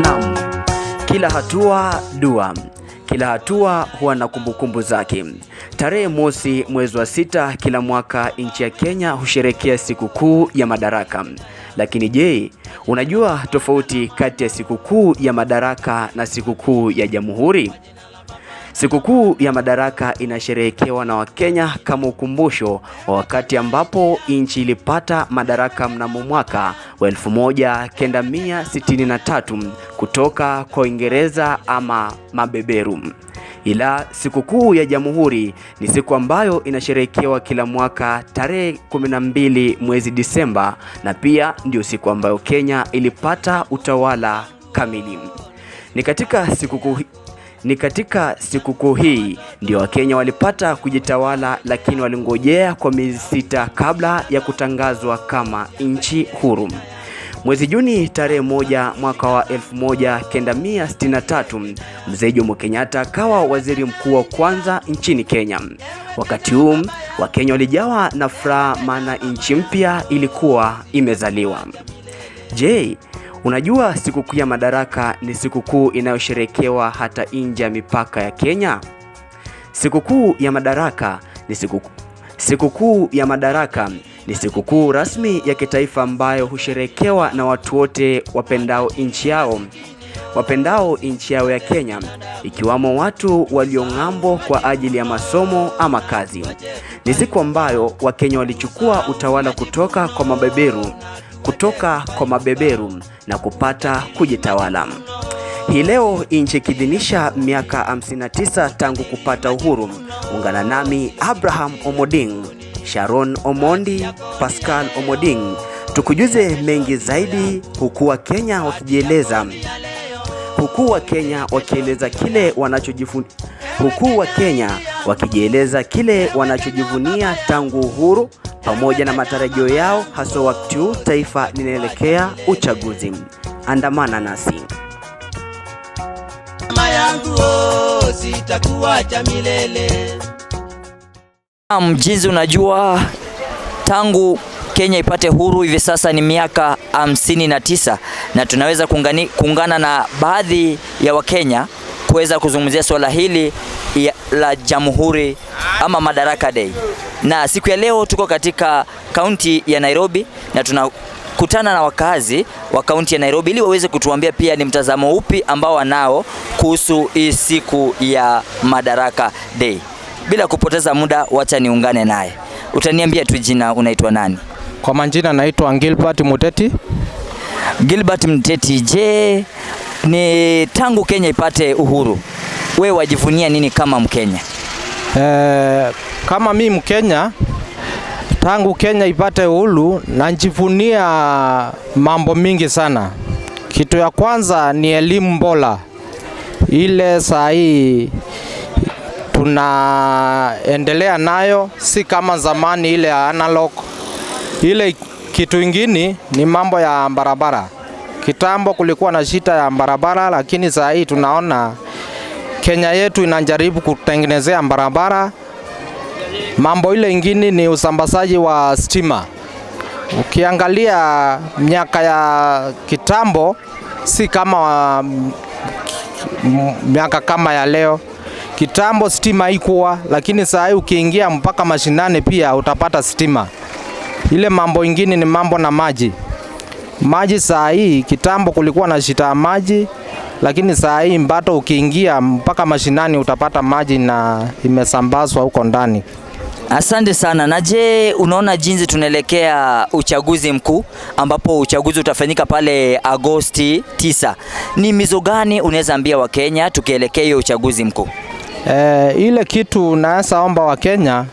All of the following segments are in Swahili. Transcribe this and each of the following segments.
Naam, kila hatua dua. Kila hatua huwa na kumbukumbu zake. Tarehe mosi mwezi wa 6 kila mwaka nchi ya Kenya husherekea sikukuu ya Madaraka. Lakini je, unajua tofauti kati ya sikukuu ya Madaraka na sikukuu ya Jamhuri? Sikukuu ya Madaraka inasherehekewa na Wakenya kama ukumbusho wa wakati ambapo nchi ilipata madaraka mnamo mwaka wa 1963 kutoka kwa Uingereza ama mabeberu. Ila sikukuu ya Jamhuri ni siku ambayo inasherehekewa kila mwaka tarehe 12 mwezi Disemba, na pia ndio siku ambayo Kenya ilipata utawala kamili. Ni katika sikukuu hii ndio Wakenya walipata kujitawala, lakini walingojea kwa miezi 6 kabla ya kutangazwa kama nchi huru. Mwezi Juni tarehe 1 mwaka wa 1963, Mzee Jomo Kenyatta akawa waziri mkuu wa kwanza nchini Kenya. Wakati huu Wakenya walijawa na furaha, maana nchi mpya ilikuwa imezaliwa. Je, unajua sikukuu ya Madaraka ni sikukuu inayosherekewa hata nje ya mipaka ya Kenya? Sikukuu ya Madaraka ni sikukuu rasmi ya kitaifa ambayo husherekewa na watu wote wapendao nchi yao ya Kenya, ikiwamo watu waliong'ambo kwa ajili ya masomo ama kazi. Ni siku ambayo Wakenya walichukua utawala kutoka kwa mabeberu na kupata kujitawala. Hii leo nchi ikidhinisha miaka 59 tangu kupata uhuru. Ungana nami Abraham Omoding, Sharon Omondi, Pascal Omoding tukujuze mengi zaidi, huku Wakenya wakijieleza kile wanachojivunia tangu uhuru, pamoja na matarajio yao hasa wakati huu taifa linaelekea uchaguzi. Andamana nasi. Mama yangu sitakuacha milele. Jinsi unajua, tangu Kenya ipate huru hivi sasa ni miaka 59, na tunaweza kuungana na baadhi ya Wakenya kuweza kuzungumzia swala hili la Jamhuri ama Madaraka Day. Na siku ya leo tuko katika kaunti ya Nairobi na tunakutana na wakazi wa kaunti ya Nairobi ili waweze kutuambia pia ni mtazamo upi ambao wanao kuhusu hii siku ya Madaraka Day. Bila kupoteza muda, wacha niungane naye. Utaniambia tu jina, unaitwa nani? Kwa majina naitwa Gilbert Muteti. Gilbert Muteti, je, ni tangu Kenya ipate uhuru, wewe wajivunia nini kama Mkenya? Kama mimi Mkenya, tangu Kenya ipate uhuru najivunia mambo mingi sana. Kitu ya kwanza ni elimu bora. Ile saa hii tunaendelea nayo, si kama zamani ile analog. Ile kitu ingine ni mambo ya barabara. Kitambo kulikuwa na shida ya barabara, lakini saa hii tunaona Kenya yetu inajaribu kutengenezea barabara. Mambo ile ingine ni usambazaji wa stima. Ukiangalia miaka ya kitambo si kama miaka kama ya leo. Kitambo stima haikuwa, lakini saa hii ukiingia mpaka mashinani pia utapata stima. Ile mambo ingine ni mambo na maji. Maji saa hii, kitambo kulikuwa na shida ya maji, lakini saa hii mbato ukiingia mpaka mashinani utapata maji na imesambazwa huko ndani. Asante sana. Na je, unaona jinsi tunaelekea uchaguzi mkuu ambapo uchaguzi utafanyika pale Agosti 9. Ni mizo gani unaweza ambia Wakenya tukielekea hiyo uchaguzi mkuu? Ile kitu naweza omba Wakenya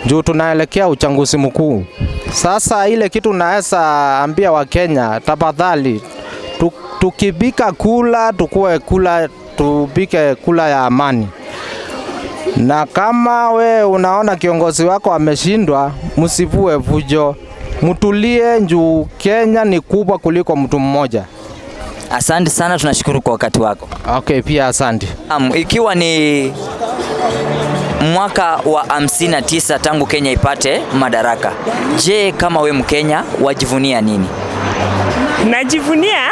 juu tunaelekea uchaguzi mkuu. Sasa ile kitu naweza ambia Wakenya, tafadhali tukipika kula tupike kula ya amani. Na kama we unaona kiongozi wako ameshindwa, msivue fujo. Mtulie juu Kenya ni kubwa kuliko mtu mmoja. Asante sana, tunashukuru kwa wakati wako. Okay, pia asante. Ikiwa ni mwaka wa 59 tangu Kenya ipate madaraka, je, kama we Mkenya wajivunia nini? Najivunia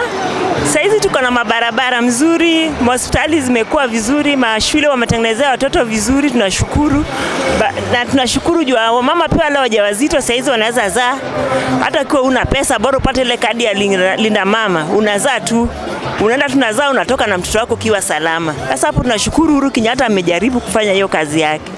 Saizi tuko na mabarabara mzuri, hospitali zimekuwa vizuri, mashule wametengenezea watoto vizuri, tunashukuru. Na tunashukuru juu mama pia wale wajawazito saizi wanaweza zaa hata kwa una pesa, bora upate ile kadi ya linda mama, unazaa tu. Unaenda tunazaa, unatoka na mtoto wako kiwa salama. Sasa hapo tunashukuru Uhuru Kenyatta amejaribu kufanya hiyo kazi yake.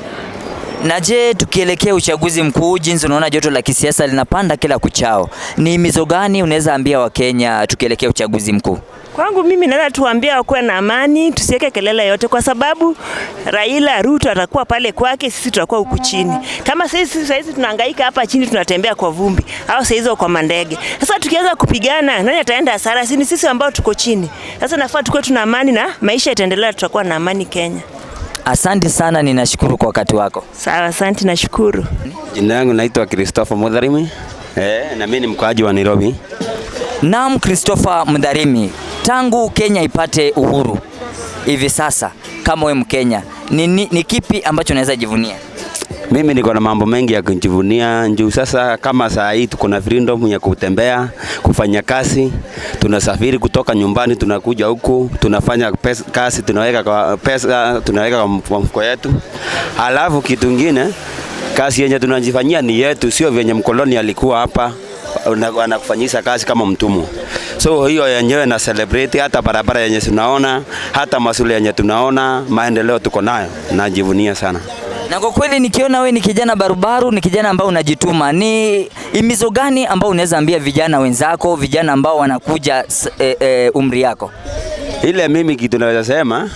Na je, tukielekea uchaguzi mkuu, jinsi unaona joto la kisiasa linapanda kila kuchao, ni mizo gani unaweza ambia Wakenya tukielekea uchaguzi mkuu? Kwangu mimi naweza tuambia wakuwe na amani, tusiweke kelele yote, kwa sababu Raila Ruto atakuwa pale kwake, sisi tutakuwa huku chini. Kama sisi tunahangaika hapa chini, tunatembea kwa vumbi au saizi kwa mandege. Sasa tukianza kupigana, nani ataenda hasara? Sisi ambao tuko chini. Sasa nafaa tukue tuna amani na maisha itaendelea, tutakuwa na amani Kenya. Asante sana, ninashukuru kwa wakati wako. Sawa, asante, nashukuru. Jina langu naitwa Christopher Mudharimi. Na mimi ni mkaaji wa Nairobi. Naam, Christopher Mudharimi, tangu Kenya ipate uhuru hivi sasa, kama wewe Mkenya, ni kipi ambacho unaweza jivunia? Mimi niko na mambo mengi ya kujivunia njoo sasa. Kama saa hii tuko na freedom ya kutembea, kufanya kazi, tunasafiri kutoka nyumbani tunakuja huku, tunafanya kazi, tunaweka kwa pesa, tunaweka kwa mfuko yetu. Alafu kitu kingine, kazi yenye tunajifanyia ni yetu, sio venye mkoloni alikuwa hapa anakufanyisha kazi kama mtumwa. So hiyo yenyewe na celebrate, hata barabara yenye tunaona, hata masuala yenye tunaona, maendeleo tuko nayo, najivunia sana. Na kwa kweli nikiona wewe ni kijana barubaru, ni kijana ambao unajituma, ni imizo gani ambao unaweza ambia vijana wenzako, vijana ambao wanakuja umri yako? Ile mimi kitu naweza sema,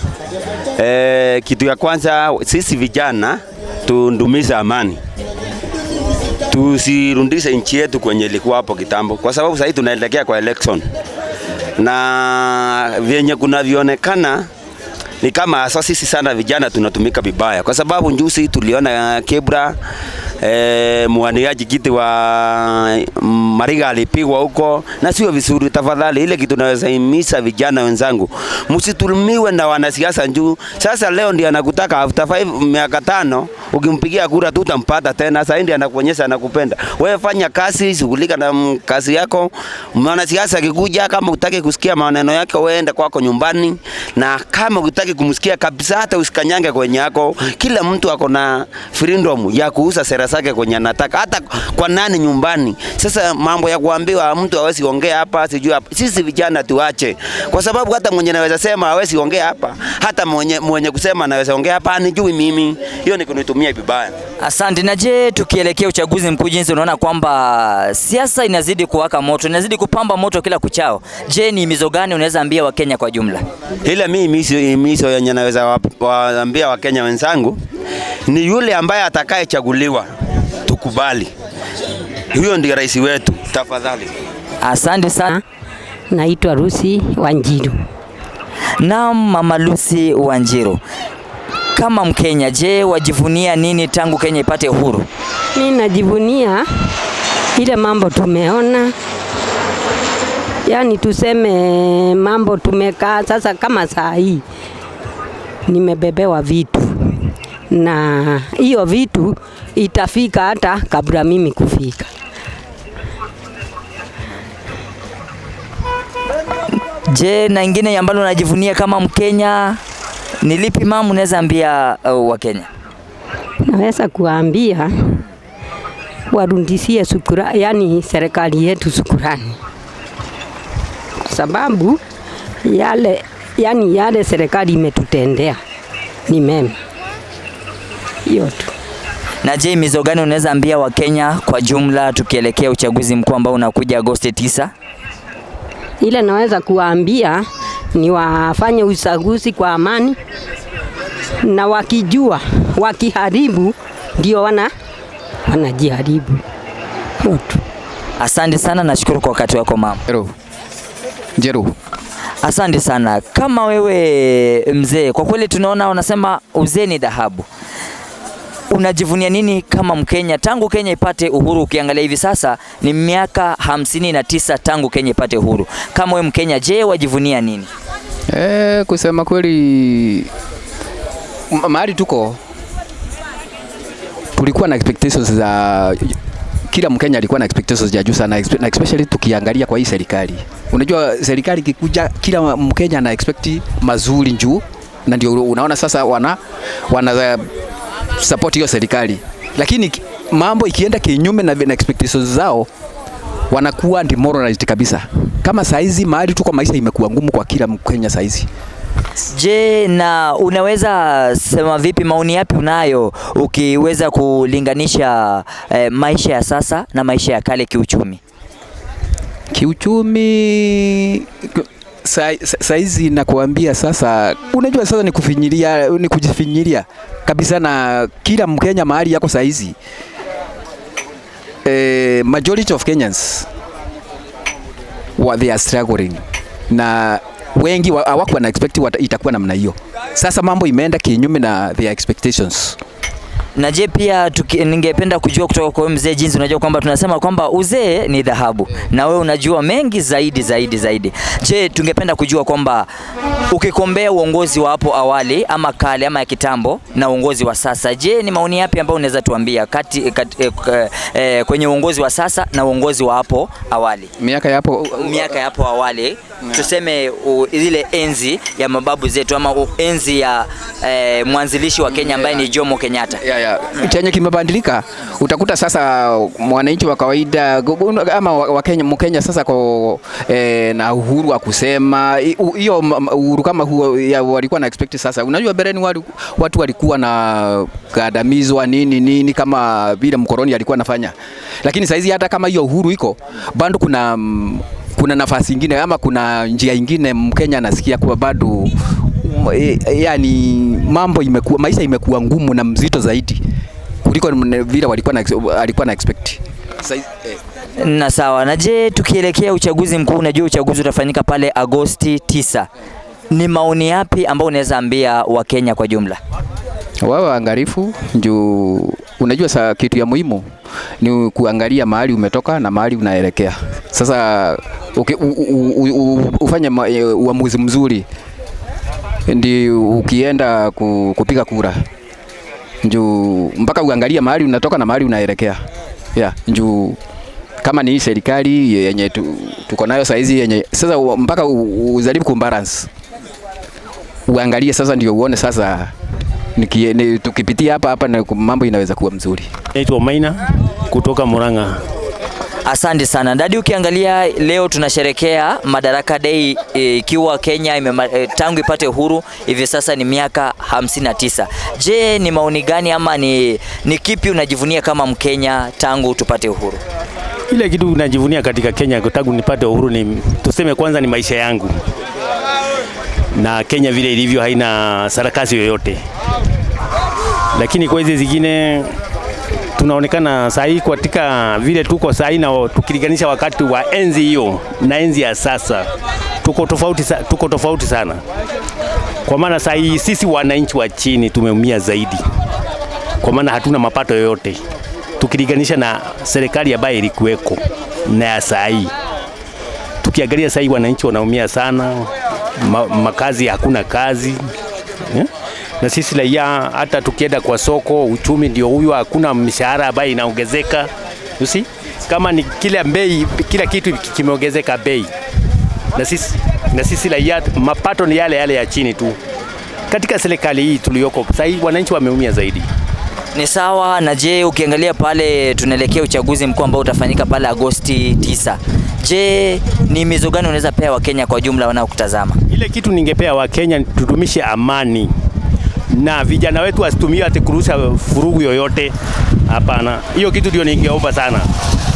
kitu ya kwanza, sisi vijana tundumisha amani. Tusirundishe nchi yetu kwenye ilikuwa hapo kitambo, kwa sababu sasa tunaelekea kwa election. Na vyenye kunavyoonekana ni kama sisi sana vijana tunatumika vibaya, kwa sababu njusi tuliona Kebra mwaniaji kiti wa Mariga alipigwa huko, na sio vizuri. Tafadhali ile kitu naweza himiza vijana wenzangu, msitulumiwe na wanasiasa njuu. Sasa leo ndiye anakutaka, after miaka 5 ukimpigia kura tu utampata tena. Sasa ndiye anakuonyesha anakupenda wewe. Fanya kazi, shughulika na kazi yako. Mwanasiasa akikuja, kama utaki kusikia maneno yake, wewe enda kwako nyumbani, na kama utaki kumsikia kabisa, hata usikanyange kwenye yako. Kila mtu ako na freedom ya kuuza sera zake kwenye anataka, hata kwa nani nyumbani. Sasa mambo ya kuambiwa mtu hawezi ongea hapa, sijui hapa, sisi vijana tuache, kwa sababu hata mwenye anaweza sema hawezi ongea hapa, hata mwenye kusema anaweza ongea hapa, anijui mimi, hiyo ni kunitumia vibaya. Asante. Na je, tukielekea uchaguzi mkuu, jinsi unaona kwamba siasa inazidi kuwaka moto, inazidi kupamba moto kila kuchao, je, ni mizo gani unaweza ambia Wakenya kwa jumla? Ile mimi mizo yenye naweza waambia Wakenya wenzangu ni yule ambaye atakayechaguliwa tukubali, huyo ndiye rais wetu, tafadhali. Asante sana. Naitwa Lucy Wanjiru. Naam, Mama Lucy Wanjiru, kama Mkenya, je, wajivunia nini tangu Kenya ipate uhuru? Mimi najivunia ile mambo tumeona, yani tuseme mambo tumekaa sasa. Kama saa hii nimebebewa vitu, na hiyo vitu itafika hata kabla mimi kufika. Je, na ingine ambalo unajivunia kama Mkenya ni lipi mama, unaweza ambia Wakenya? Naweza kuambia warudishie shukrani, yani serikali yetu shukrani, sababu yale serikali imetutendea ni mema. Hiyo tu. Na je, mizo gani unaweza ambia Wakenya kwa jumla tukielekea uchaguzi mkuu ambao unakuja Agosti 9? Ile naweza kuambia ni wafanye uchaguzi kwa amani, na wakijua wakiharibu ndio wanajiharibu. Asante sana, nashukuru kwa wakati wako mama. Jeru. Asante sana. Kama wewe mzee, kwa kweli tunaona unasema uzee ni dhahabu. Unajivunia nini kama Mkenya tangu Kenya ipate uhuru? Ukiangalia hivi sasa ni miaka 59 tangu Kenya ipate uhuru. Kama wewe Mkenya, je, wajivunia nini? Kusema kweli, mahali tulikuwa na expectations za kila Mkenya alikuwa na expectations ya juu sana, na especially tukiangalia kwa hii serikali. Unajua serikali ikikuja, kila Mkenya ana expect mazuri juu, na ndio unaona sasa wana support hiyo serikali. Lakini mambo ikienda kinyume na expectations zao, wanakuwa demoralized kabisa. Kama saizi mahali tuko, maisha imekuwa ngumu kwa kila Mkenya saizi. Je, na unaweza sema vipi, maoni yapi unayo ukiweza kulinganisha maisha ya sasa na maisha ya kale kiuchumi? Kiuchumi saizi nakuambia sasa, unajua sasa ni kujifinyilia kabisa, na kila Mkenya mahali yako saizi. Majority of Kenyans they are struggling, na wengi hawakuwa na expect itakuwa namna hiyo. Sasa mambo imeenda kinyume na their expectations. Na je, pia ningependa kujua kutoka kwa mzee, jinsi unajua kwamba tunasema kwamba uzee ni dhahabu, na wewe unajua mengi zaidi. Je, tungependa kujua kwamba ukikombea uongozi wa hapo awali ama kale ama ya kitambo na uongozi wa sasa, je, ni maoni yapi ambayo unaweza tuambia kwenye uongozi wa sasa na uongozi wa hapo awali? Miaka ya hapo awali, tuseme ile enzi ya mababu zetu ama enzi ya mwanzilishi wa Kenya ambaye ni Jomo Kenyatta. Chenye kimebadilika, utakuta sasa mwananchi wa kawaida ama Mkenya sasa na uhuru wa kusema, hiyo uhuru kama huo walikuwa na expect sasa. Unajua bereni watu walikuwa na kandamizwa nini kama vile mkoloni alikuwa anafanya. Lakini saizi hata kama hiyo uhuru iko, bado kuna nafasi nyingine ama kuna njia nyingine Mkenya anasikia kwa bado, yani maisha imekuwa ngumu na mzito zaidi kuliko vile alikuwa na expect. Na sawa. Na je, tukielekea uchaguzi mkuu, unajua uchaguzi utafanyika pale Agosti 9. Ni maoni yapi ambao unaweza ambia Wakenya kwa jumla? Wao angalifu, juu unajua kitu ya muhimu ni kuangalia mahali umetoka na mahali unaelekea. Sasa ufanye uamuzi mzuri ndi ukienda kupiga kura, njoo mpaka uangalia mahali unatoka na mahali unaelekea. Njoo kama ni serikali yenye tuko nayo saizi yenye sasa, mpaka uzalibu kumbalance, uangalie sasa, ndio uone sasa tukipitia hapa na mambo inaweza kuwa mzuri. Naitwa Maina kutoka Murang'a. Asante sana dadi. Ukiangalia leo tunasherekea Madaraka Day, ikiwa Kenya tangu ipate uhuru hivi sasa ni miaka 59. Je, ni maoni gani ama ni kipi unajivunia kama Mkenya tangu tupate uhuru? Ile kitu unajivunia katika Kenya tangu nipate uhuru ni tuseme kwanza ni maisha yangu. Na Kenya vile ilivyo haina sarakasi yoyote. Lakini kwa hizi zingine tunaonekana sahi katika vile tuko sahi, na tukilinganisha wakati wa enzi hiyo na enzi ya sasa tuko tofauti sana. Kwa maana sahi sisi wananchi wa chini tumeumia zaidi, kwa maana hatuna mapato yoyote tukilinganisha na serikali ambayo ilikuweko na ya sahi. Tukiangalia sahi wananchi wanaumia sana, makazi hakuna kazi. Na sisi raia hata tukienda kwa soko, uchumi ndio huyo, hakuna mshahara ambayo inaongezeka. You see? Kama ni kila kitu kimeongezeka bei. Na sisi raia mapato ni yale ya chini tu. Katika serikali hii tuliyoko sasa, wananchi wameumia zaidi. Ni sawa. Na je, ukiangalia pale tunaelekea uchaguzi mkuu ambao utafanyika pale Agosti 9. Je, ni mizo gani unaweza pea Wakenya kwa jumla wanaokutazama? Ile kitu ningepea Wakenya tudumishe amani. Na vijana wetu wasitumie ati kurusha furugu yoyote. Hapana. Hiyo kitu ndio ningeomba sana.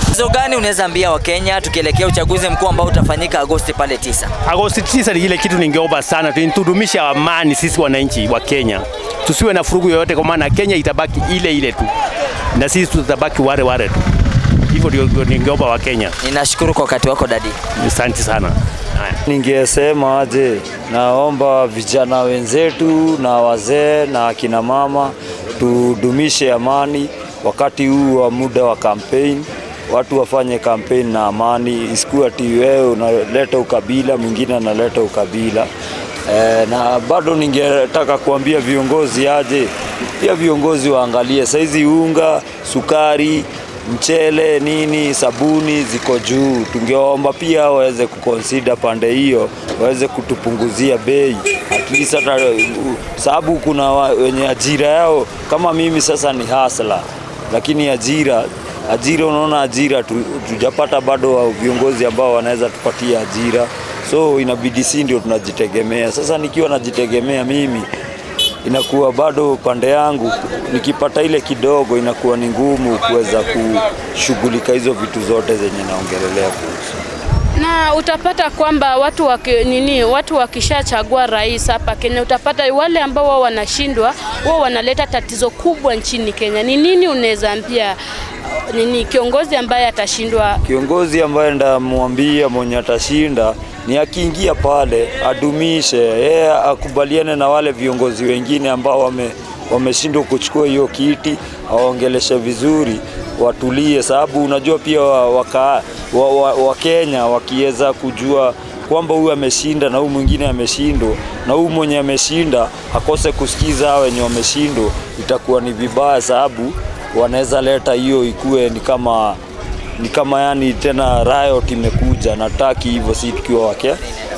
Mizo gani unaweza ambia Wakenya tukielekea uchaguzi mkuu ambao utafanyika Agosti pale 9? Agosti 9 ni ile kitu ningeomba sana. Tudumishe amani sisi wananchi wa Kenya. Tusiwe na furugu yoyote, kwa maana Kenya itabaki ile tu. Na sisi tutabaki wale tu. Hivyo ndio ningeomba Wakenya. Ninashukuru kwa wakati wako dadi. Asante sana. Ningesema aje, naomba vijana wenzetu na wazee na akina mama tudumishe amani wakati huu wa muda wa campaign. Watu wafanye campaign na amani, isikuwe ati wewe unaleta ukabila, mwingine analeta ukabila. Na bado ningetaka kuambia viongozi aje, pia viongozi waangalie saizi unga, sukari, mchele nini, sabuni ziko juu. Tungeomba pia waweze kuconsider pande hiyo, waweze kutupunguzia bei at least, hata sababu kuna wenye ajira yao kama mimi sasa ni hustler, lakini ajira unaona, ajira tujapata bado viongozi ambao wanaweza tupatia ajira, so inabidi si ndio tunajitegemea. Sasa nikiwa najitegemea mimi, inakuwa bado pande yangu nikipata ile kidogo inakuwa ni ngumu kuweza kushughulika hizo vitu zote zenye naongelelea kuhusu. Na utapata kwamba watu wakishachagua rais hapa Kenya, utapata wale ambao wao wanashindwa, wao wanaleta tatizo kubwa nchini Kenya. Ni nini unaweza ambia kiongozi ambaye atashindwa? Kiongozi ambaye ndamwambia mwenye atashinda ni akiingia pale adumishe, akubaliane na wale viongozi wengine ambao wameshindwa kuchukua hiyo kiti, aongeleshe vizuri, watulie, sababu unajua pia Wakenya wakiweza kujua kwamba huyu ameshinda na huyu mwingine ameshindwa, na huyu mwenye ameshinda akose kusikiza wenye wameshindwa, itakuwa ni vibaya, sababu wanaweza leta hiyo ikue ni kama yani tena riot imekuja. Nataki hivyo, si tukiwa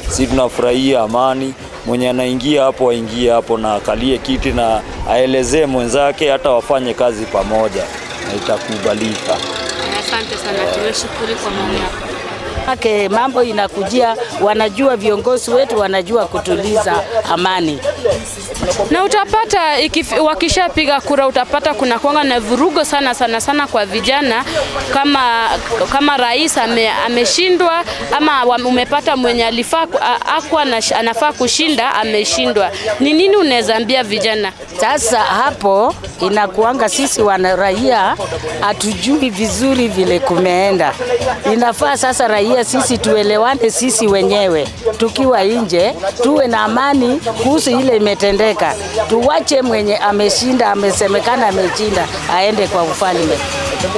si tunafurahia amani. Mwenye anaingia hapo aingie hapo na akalie kiti na aelezee mwenzake, hata wafanye kazi pamoja na itakubalika. Asante sana, tumeshukuru kwa maoni yako. Mambo inakujia, wanajua viongozi wetu wanajua kutuliza amani. Na utapata wakishapiga kura, utapata kuna kuanga na vurugo sana kwa vijana, kama rais ameshindwa, ama umepata mwenye anafaa kushinda ameshindwa. Ni nini unaweza ambia vijana? Sasa hapo inakuanga sisi wana raia hatujui vizuri vile kumeenda. Inafaa sasa raia sisi tuelewane sisi wenyewe, tukiwa nje tuwe na amani kuhusu ile imetendeka. Tuwache mwenye ameshinda, amesemekana ameshinda, aende kwa ufalme.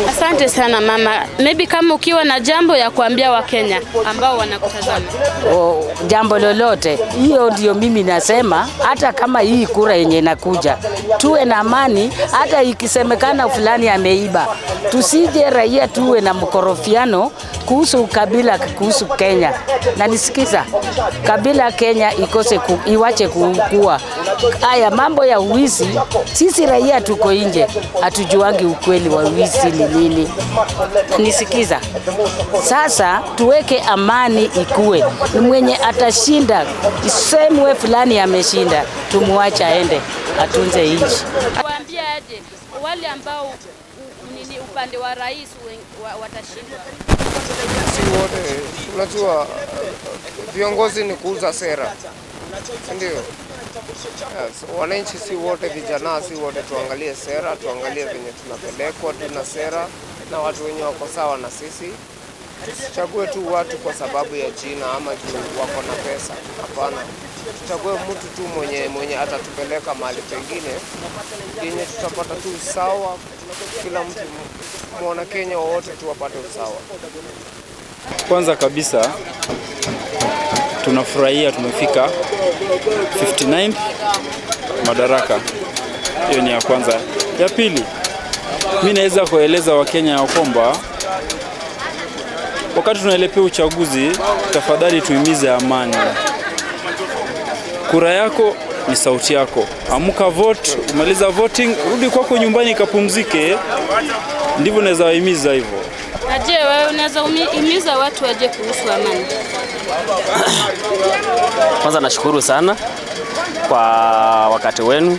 Asante sana mama. Maybe kama ukiwa na jambo ya kuambia Wakenya ambao wanakutazama. Jambo lolote, hiyo ndio mimi nasema, hata kama hii kura yenye inakuja, tuwe na amani. Hata ikisemekana fulani ameiba, tusije raia tuwe na mkorofiano kuhusu kabila, kuhusu Kenya. Na nisikiza, kabila Kenya iwache kukua. Haya mambo ya uwizi, sisi raia tuko nje, hatujuangi ukweli wa uwizi ni nini. Nisikiza, sasa tuweke amani ikue. Mwenye atashinda, isemwe fulani ameshinda, tumuacha aende atunze nchi. Waambia aje wale ambao upande wa rais watashindwa? Si wote, unajua viongozi ni kuuza sera, ndio. Yes, wananchi si wote, vijana si wote, tuangalie sera, tuangalie venye tunapelekwa, tuna sera na watu wenye wako sawa na sisi. Tusichague tu watu kwa sababu ya jina ama juu wako na pesa. Hapana, tuchague mtu tu mwenye atatupeleka mahali pengine yenye tutapata tu usawa, kila mtu mwana Kenya wote tu wapate usawa. Kwanza kabisa tunafurahia tumefika 59 Madaraka. Hiyo ni ya kwanza. Ya pili, mimi naweza kueleza Wakenya ya kwamba wakati tunaelekea uchaguzi, tafadhali tuhimize amani. Kura yako ni sauti yako. Amuka vote, umaliza voting, rudi kwako nyumbani kapumzike. Ndivyo naweza wahimiza hivyo. Je, wewe unaweza himiza watu waje kuhusu amani? Kwanza nashukuru sana kwa wakati wenu.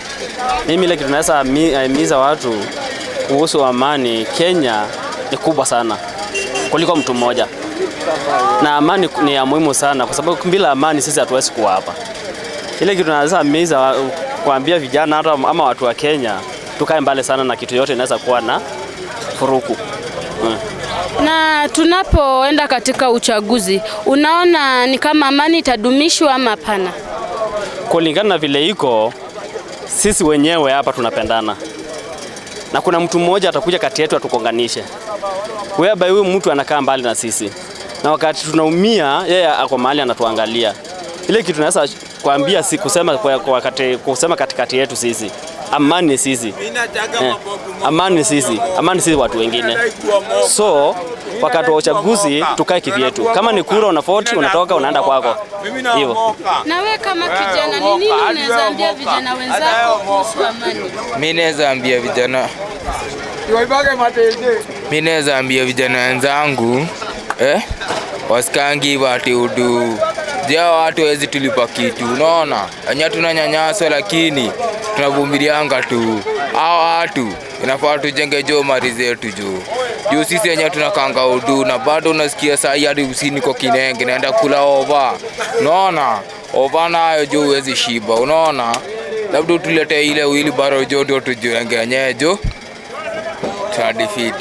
Mimi ile kitu naweza himiza watu kuhusu amani, Kenya ni kubwa sana kuliko mtu mmoja. Na amani ni ya muhimu sana kwa sababu bila amani sisi hatuwezi kuwa hapa. Ile kitu naweza himiza kuambia vijana hata ama watu wa Kenya, tukae mbali sana na kitu yote inaweza kuwa na furuku. Na tunapoenda katika uchaguzi, unaona ni kama amani itadumishwa ama hapana? Kulingana na vile iko, sisi wenyewe hapa tunapendana. Na kuna mtu mmoja atakuja kati yetu atukonganishe. Whereby huyu mtu anakaa mbali na sisi. Na wakati tunaumia, yeye ako mahali anatuangalia. Ile kitu tunaweza kuambia si kusema kwa wakati kusema katikati yetu sisi. amani sisi. Amani sisi watu wengine. So wakati wa uchaguzi tukae kivyetu. Kama ni kura una vote, unatoka unaenda kwako. Hivyo. Na wewe kama kijana, ni nini unaweza ambia vijana wenzako kuhusu amani? Mimi naweza ambia vijana wenzangu wasikangi wati udu. Jao watu wezi tulipa kitu, unaona? Anya tunanyanyaswa lakini tunavumilianga tu. Hao watu inafaa tujenge jo mali zetu jo. Juu sisi anya tunakanga udu na bado unasikia saa hii hadi usini kwa Kinenge naenda kula ova. Unaona? Ova nayo jo huwezi shiba, unaona? Labda tulete ile wheelbarrow jo ndio tujenge nyejo. Defeat.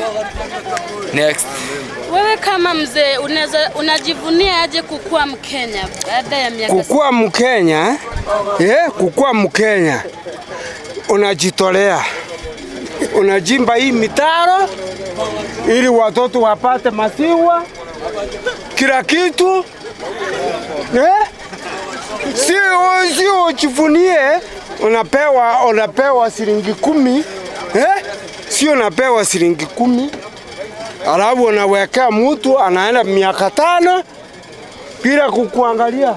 Next. Wewe kama mzee unajivunia aje kukua Mkenya baada ya miaka? Kukua Mkenya, kukua Mkenya unajitolea. Unajimba hii mitaro ili watoto wapate maziwa, kila kitu. Sio ujivunie unapewa shilingi 10. Sio unapewa shilingi 10. Alafu unawekea mtu anaenda miaka 5 bila kukuangalia.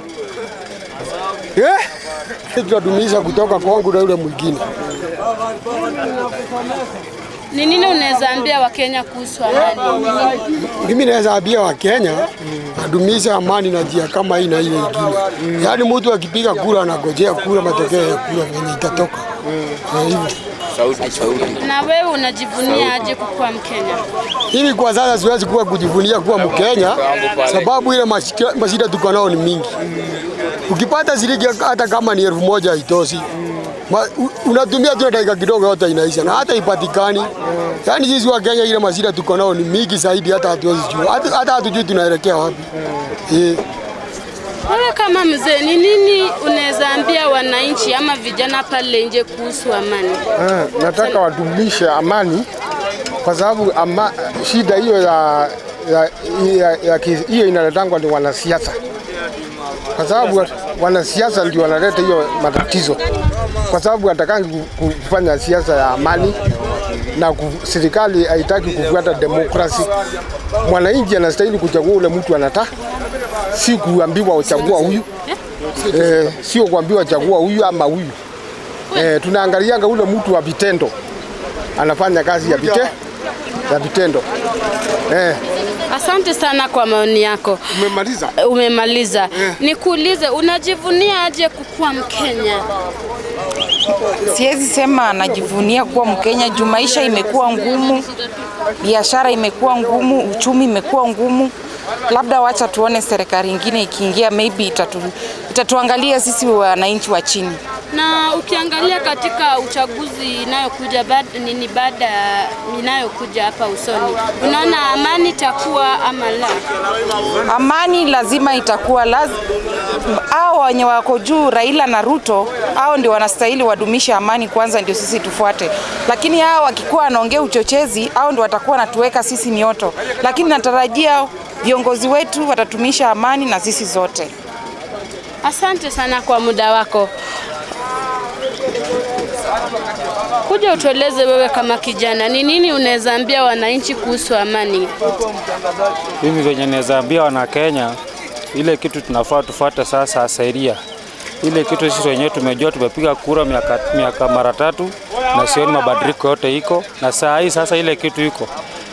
Tunadumisha kutoka kwangu na yule mwingine. Ni nini unaweza ambia Wakenya kuhusu amani? Mimi naweza ambia Wakenya adumisha amani na njia kama hii na ile nyingine. Yaani mtu akipiga kura anagojea kura matokeo ya kura yenye itatoka. Hivyo. Sauti. Na wewe unajivunia aje kukua Mkenya? Hivi kwa sasa siwezi kujivunia kuwa Mkenya sababu ile mashida tuko nao ni mingi. Ukipata shilingi hata kama ni 1000 haitoshi. Unatumia tu dakika kidogo yote inaisha na hata ipatikani. Yaani sisi wa Kenya ile mashida tuko nao ni mingi zaidi hata hatuwezi jua. Hata hatujui tunaelekea wapi. Wewe kama mzee, ni nini unaweza ambia wananchi ama vijana pale nje kuhusu amani? Nataka wadumishe amani kwa sababu shida hiyo hiyo inaletangwa ni wanasiasa. Kwa sababu wanasiasa ndio wanaleta hiyo matatizo. Kwa sababu hatakangi kufanya siasa ya amani na serikali haitaki kufuata demokrasi. Mwananchi anastahili kuchagua ule mtu anataka. Si kuambiwa uchagua huyu. Sio kuambiwa chagua huyu ama huyu. Tunaangalianga ule mtu wa vitendo. Anafanya kazi ya vitendo. Asante sana kwa maoni yako. Umemaliza? Umemaliza. Nikuulize, unajivunia aje kukua Mkenya? Siwezi sema najivunia kuwa Mkenya juu maisha imekuwa ngumu, biashara imekuwa ngumu, uchumi imekuwa ngumu. Labda wacha tuone serikali nyingine ikiingia, maybe itatuangalia sisi wananchi wa chini. Na ukiangalia katika uchaguzi baada inayokuja hapa usoni, unaona amani itakuwa ama la? Amani lazima itakuwa. Hao wenye wako juu, Raila na Ruto, hao ndio wanastahili wadumisha amani kwanza, ndio sisi tufuate. Lakini hao wakikuwa wanaongea uchochezi, hao ndio watakuwa natuweka sisi mioto. Lakini natarajia viongozi wetu watatumisha amani na sisi zote. Asante sana kwa muda wako. Kuja utueleze wewe kama kijana, ni nini unaweza ambia wananchi kuhusu amani? Mimi venye naweza ambia wana Kenya, ile kitu tunafaa tufuate sasa sheria. Ile kitu sisi wenyewe tumejua, tumepiga kura miaka mara 3 na sioni mabadiliko yote iko. Na saa hii sasa ile kitu iko.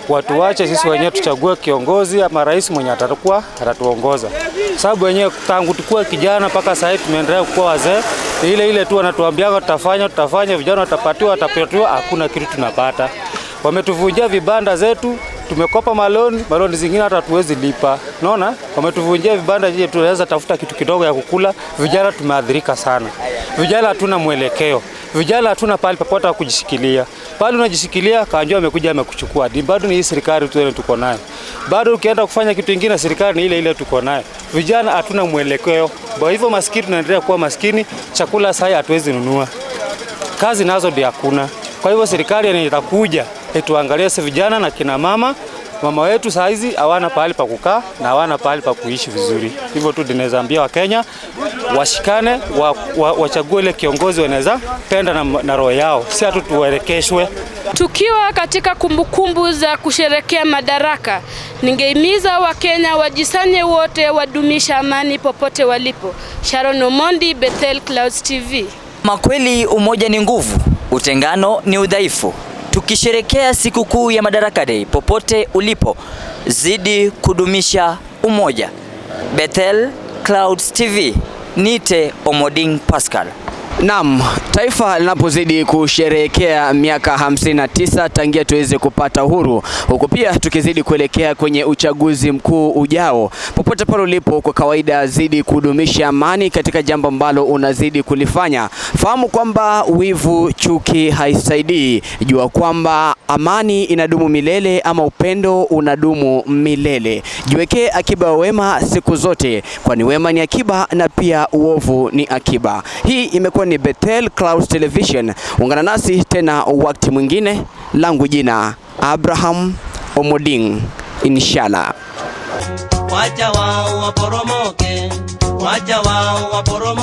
Watu wache sisi wenyewe tuchague kiongozi ama rais mwenye atatuongoza. Sababu wenyewe tangu tukua kijana mpaka sasa tumeendelea kuwa wazee. Ile tu wanatuambia tutafanya, vijana watapatiwa, hakuna kitu tunapata. Wametuvunjia vibanda zetu, tumekopa maloni zingine hata hatuwezi lipa. Unaona? Wametuvunjia vibanda je, tunaweza tafuta kitu kidogo ya kukula, vijana tumeadhirika sana. Vijana hatuna mwelekeo. Vijana hatuna pale popote pa kujishikilia. Pale unajishikilia kanjua amekuja amekuchukua. Bado ni hii serikali tu tuko nayo. Bado ukienda kufanya kitu kingine serikali ni ile tuko nayo. Vijana hatuna mwelekeo. Kwa hivyo maskini tunaendelea kuwa maskini, chakula sasa hatuwezi nunua. Kazi nazo ndio hakuna. Kwa hivyo serikali itakuja ituangalie sisi vijana na kina mama wetu saa hizi hawana pahali pa kukaa na hawana pahali pa kuishi vizuri. Hivyo tu ninaweza ambia Wakenya washikane, wachague ile kiongozi wanaweza penda na roho yao, si hatu tuelekeshwe. Tukiwa katika kumbukumbu za kusherekea Madaraka, ningehimiza Wakenya wajisanye wote wadumisha amani popote walipo. Sharon Omondi, Bethel Clouds TV. Makweli umoja ni nguvu, utengano ni udhaifu. Tukisherekea sikukuu ya Madaraka Day popote ulipo, zidi kudumisha umoja. Bethel Clouds TV, Nite Omoding Pascal. Naam, taifa linapozidi kusherehekea miaka 59 tangia tuweze kupata uhuru, huku pia tukizidi kuelekea kwenye uchaguzi mkuu ujao. Popote pale ulipo, kwa kawaida zidi kudumisha amani katika jambo ambalo unazidi kulifanya. Fahamu kwamba wivu, chuki haisaidii. Jua kwamba amani inadumu milele, ama upendo unadumu milele. Jiwekee akiba ya wema siku zote, kwani wema ni akiba na pia uovu ni akiba. Hii imekuwa ni Bethel Clouds Television. Ungana nasi tena wakati mwingine. Langu jina Abraham Omoding, inshallah. Wacha wao waporomoke, wacha wao waporomoke.